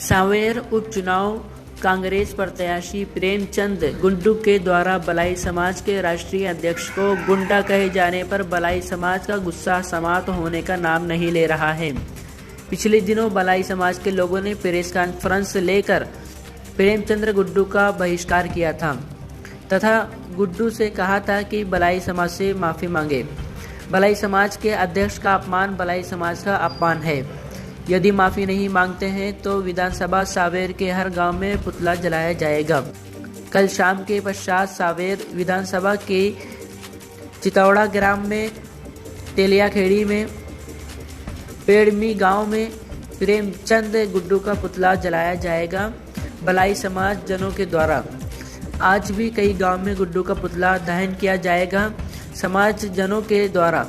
सांवेर उपचुनाव कांग्रेस प्रत्याशी प्रेमचंद गुड्डू के द्वारा बलाई समाज के राष्ट्रीय अध्यक्ष को गुंडा कहे जाने पर बलाई समाज का गुस्सा समाप्त होने का नाम नहीं ले रहा है। पिछले दिनों बलाई समाज के लोगों ने प्रेस कॉन्फ्रेंस लेकर प्रेमचंद गुड्डू का बहिष्कार किया था तथा गुड्डू से कहा था कि बलाई समाज से माफ़ी मांगे। बलाई समाज के अध्यक्ष का अपमान बलाई समाज का अपमान है। यदि माफ़ी नहीं मांगते हैं तो विधानसभा सांवेर के हर गांव में पुतला जलाया जाएगा। कल शाम के पश्चात सांवेर विधानसभा के चितौड़ा ग्राम में, तेलियाखेड़ी में, पेड़मी गांव में प्रेमचंद गुड्डू का पुतला जलाया जाएगा बलाई समाज जनों के द्वारा। आज भी कई गांव में गुड्डू का पुतला दहन किया जाएगा समाज जनों के द्वारा।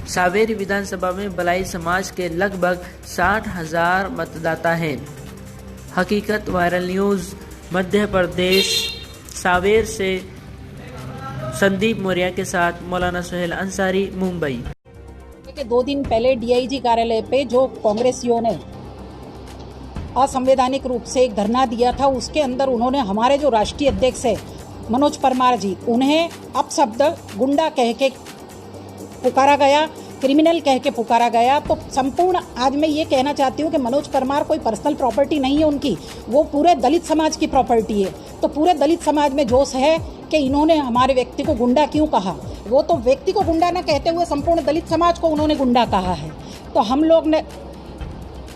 सांवेर विधानसभा में बलाई समाज के लगभग 60,000 मतदाता हैं। हकीकत वायरल न्यूज़ मध्य प्रदेश सांवेर से संदीप मौर्य के साथ मौलाना सुहेल अंसारी, मुंबई। 2 दिन पहले डीआईजी कार्यालय पे जो कांग्रेसियों ने असंवैधानिक रूप से एक धरना दिया था, उसके अंदर उन्होंने हमारे जो राष्ट्रीय अध्यक्ष है मनोज परमार जी, उन्हें अपशब्द गुंडा कह के पुकारा गया, क्रिमिनल कह के पुकारा गया। तो संपूर्ण आज मैं ये कहना चाहती हूँ कि मनोज परमार कोई पर्सनल प्रॉपर्टी नहीं है उनकी, वो पूरे दलित समाज की प्रॉपर्टी है। तो पूरे दलित समाज में जोश है कि इन्होंने हमारे व्यक्ति को गुंडा क्यों कहा। वो तो व्यक्ति को गुंडा न कहते हुए संपूर्ण दलित समाज को उन्होंने गुंडा कहा है। तो हम लोग ने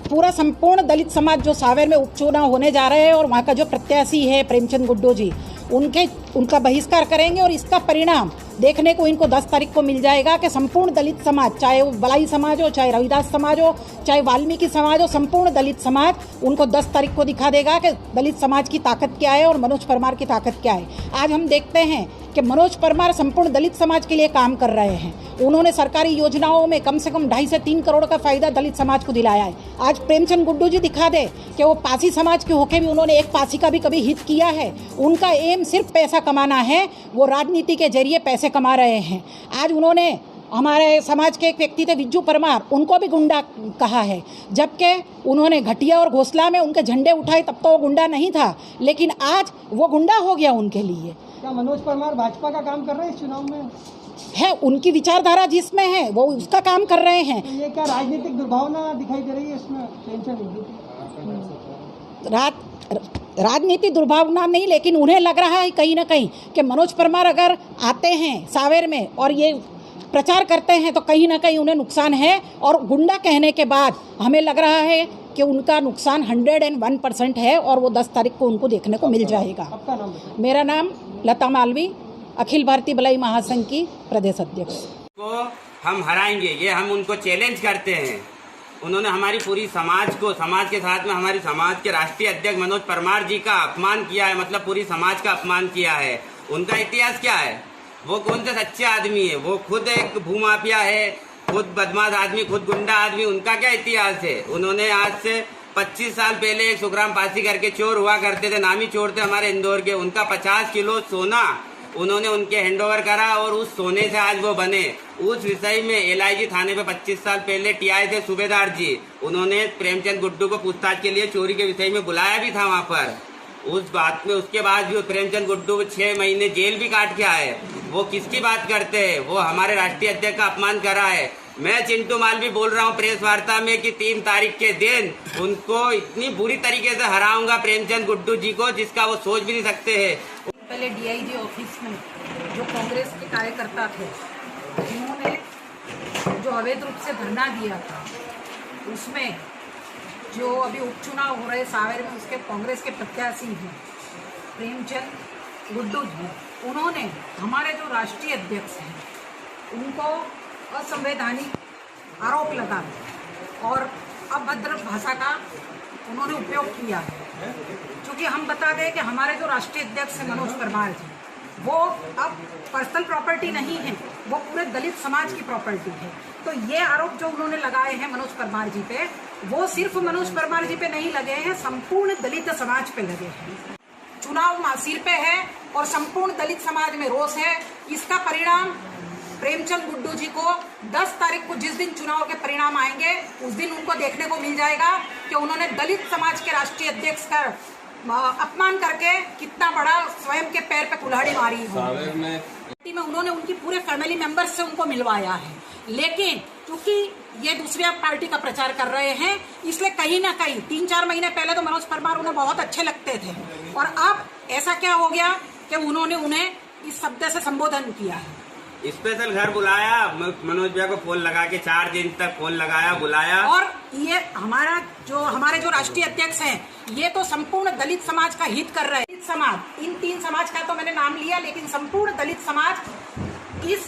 पूरा संपूर्ण दलित समाज जो सांवेर में उपचुनाव होने जा रहे हैं और वहाँ का जो प्रत्याशी है प्रेमचंद गुड्डू जी, उनका बहिष्कार करेंगे और इसका परिणाम देखने को इनको 10 तारीख को मिल जाएगा कि संपूर्ण दलित समाज, चाहे वो बलाई समाज हो, चाहे रविदास समाज हो, चाहे वाल्मीकि समाज हो, संपूर्ण दलित समाज उनको 10 तारीख को दिखा देगा कि दलित समाज की ताकत क्या है और मनोज परमार की ताकत क्या है। आज हम देखते हैं कि मनोज परमार संपूर्ण दलित समाज के लिए काम कर रहे हैं। उन्होंने सरकारी योजनाओं में कम से कम 2.5 से 3 करोड़ का फायदा दलित समाज को दिलाया है। आज प्रेमचंद गुड्डू जी दिखा दे कि वो पासी समाज के होके भी उन्होंने एक पासी का भी कभी हित किया है। उनका एम सिर्फ पैसा कमाना है, वो राजनीति के जरिए पैसे कमा रहे हैं। आज उन्होंने हमारे समाज के एक व्यक्ति थे विज्जू परमार, उनको भी गुंडा कहा है, जबकि उन्होंने घटिया और घोसला में उनके झंडे उठाए तब तो वो गुंडा नहीं था, लेकिन आज वो गुंडा हो गया उनके लिए। क्या मनोज परमार भाजपा का काम कर रहे हैं इस चुनाव में? है, उनकी विचारधारा जिसमें है वो उसका काम कर रहे हैं। तो ये क्या राजनीतिक दुर्भावना दिखाई दे रही है इसमें? राजनीति दुर्भावना नहीं, लेकिन उन्हें लग रहा है कहीं ना कहीं कि मनोज परमार अगर आते हैं सांवेर में और ये प्रचार करते हैं तो कहीं ना कहीं उन्हें नुकसान है। और गुंडा कहने के बाद हमें लग रहा है कि उनका नुकसान 101% है और वो 10 तारीख को उनको देखने को मिल जाएगा। आपका नाम? मेरा नाम लता मालवी, अखिल भारतीय बलाई महासंघ की प्रदेश अध्यक्ष। को हम हराएंगे, ये हम उनको चैलेंज करते हैं। उन्होंने हमारी पूरी समाज को, समाज के साथ में हमारी समाज के राष्ट्रीय अध्यक्ष मनोज परमार जी का अपमान किया है, मतलब पूरी समाज का अपमान किया है। उनका इतिहास क्या है? वो कौन सा सच्चे आदमी है? वो खुद एक भूमाफिया है, खुद बदमाश आदमी, खुद गुंडा आदमी। उनका क्या इतिहास है? उन्होंने आज से 25 साल पहले एक सुखराम पासी करके चोर हुआ करते थे, नामी चोर थे हमारे इंदौर के। उनका 50 किलो सोना उन्होंने उनके हैंडओवर करा और उस सोने से आज वो बने। उस विषय में एलआईजी थाने पे 25 साल पहले टीआई थे सूबेदार जी, उन्होंने प्रेमचंद गुड्डू को पूछताछ के लिए चोरी के विषय में बुलाया भी था वहाँ पर। उस बात में उसके बाद भी प्रेमचंद गुड्डू 6 महीने जेल भी काट के आए। वो किसकी बात करते हैं? वो हमारे राष्ट्रीय अध्यक्ष का अपमान करा है। मैं चिंटू मालवी बोल रहा हूँ प्रेस वार्ता में कि 3 तारीख के दिन उनको इतनी बुरी तरीके से हराऊंगा प्रेमचंद गुड्डू जी को, जिसका वो सोच भी नहीं सकते हैं। पहले डीआईजी ऑफिस में जो कांग्रेस के कार्यकर्ता थे, उन्होंने जो अवैध रूप से धरना दिया था, उसमें जो अभी उपचुनाव हो रहे सांवेर में उसके कांग्रेस के प्रत्याशी हैं प्रेमचंद गुड्डू जी, उन्होंने हमारे जो राष्ट्रीय अध्यक्ष हैं उनको असंवैधानिक आरोप लगा और अभद्र भाषा का उन्होंने उपयोग किया है। क्योंकि हम बता दें कि हमारे जो राष्ट्रीय अध्यक्ष हैं मनोज परमार जी, वो अब पर्सनल प्रॉपर्टी नहीं है, वो पूरे दलित समाज की प्रॉपर्टी है। तो ये आरोप जो उन्होंने लगाए हैं मनोज परमार जी पे, वो सिर्फ मनोज परमार जी पे नहीं लगे हैं, संपूर्ण दलित समाज पे लगे हैं। चुनाव सिर पे है और संपूर्ण दलित समाज में रोष है। इसका परिणाम प्रेमचंद गुड्डू जी को 10 तारीख को जिस दिन चुनाव के परिणाम आएंगे उस दिन उनको देखने को मिल जाएगा कि उन्होंने दलित समाज के राष्ट्रीय अध्यक्ष का अपमान करके कितना बड़ा स्वयं के पैर पे कुल्हाड़ी मारी में उन्होंने उनकी पूरे फैमिली मेंबर्स से उनको मिलवाया है। लेकिन क्योंकि ये दूसरी पार्टी का प्रचार कर रहे हैं इसलिए कहीं ना कहीं 3-4 महीने पहले तो मनोज परमार उन्हें बहुत अच्छे लगते थे और अब ऐसा क्या हो गया कि उन्होंने उन्हें इस शब्द से संबोधन किया है। स्पेशल घर बुलाया, मनोज भैया को फोन लगा के 4 दिन तक फोन लगाया, बुलाया। और ये हमारे जो राष्ट्रीय अध्यक्ष हैं ये तो संपूर्ण दलित समाज का हित कर रहे हैं। दलित समाज, इन 3 समाज का तो मैंने नाम लिया, लेकिन संपूर्ण दलित समाज इस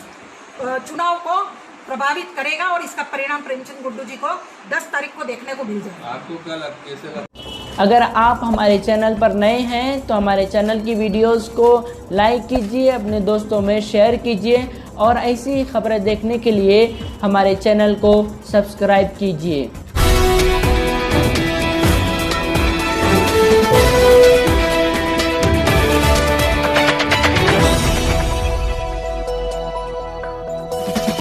चुनाव को प्रभावित करेगा और इसका परिणाम प्रेमचंद गुड्डू जी को 10 तारीख को देखने को मिल जाएगा। आपको क्या कैसे लगता? अगर आप हमारे चैनल पर नए हैं तो हमारे चैनल की वीडियोस को लाइक कीजिए, अपने दोस्तों में शेयर कीजिए और ऐसी ही खबरें देखने के लिए हमारे चैनल को सब्सक्राइब कीजिए।